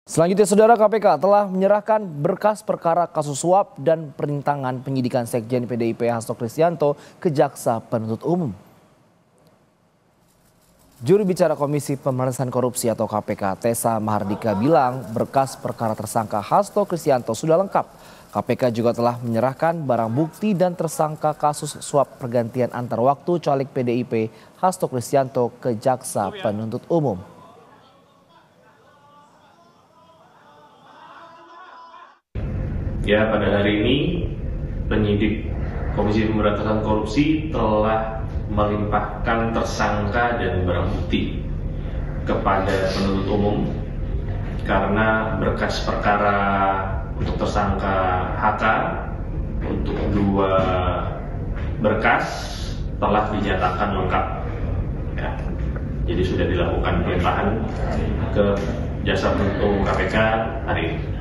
Selanjutnya, Saudara, KPK telah menyerahkan berkas perkara kasus suap dan perintangan penyidikan Sekjen PDIP Hasto Kristianto ke Jaksa Penuntut Umum. Juru bicara Komisi Pemberantasan Korupsi atau KPK, Tessa Mahardika bilang berkas perkara tersangka Hasto Kristianto sudah lengkap. KPK juga telah menyerahkan barang bukti dan tersangka kasus suap pergantian antar waktu caleg PDIP Hasto Kristianto ke Jaksa Penuntut Umum. Ya, pada hari ini penyidik Komisi Pemberantasan Korupsi telah melimpahkan tersangka dan barang bukti kepada penuntut umum karena berkas perkara untuk tersangka HK untuk 2 berkas telah dinyatakan lengkap. Ya, jadi sudah dilakukan pelimpahan ke Jaksa Penuntut Umum KPK hari ini.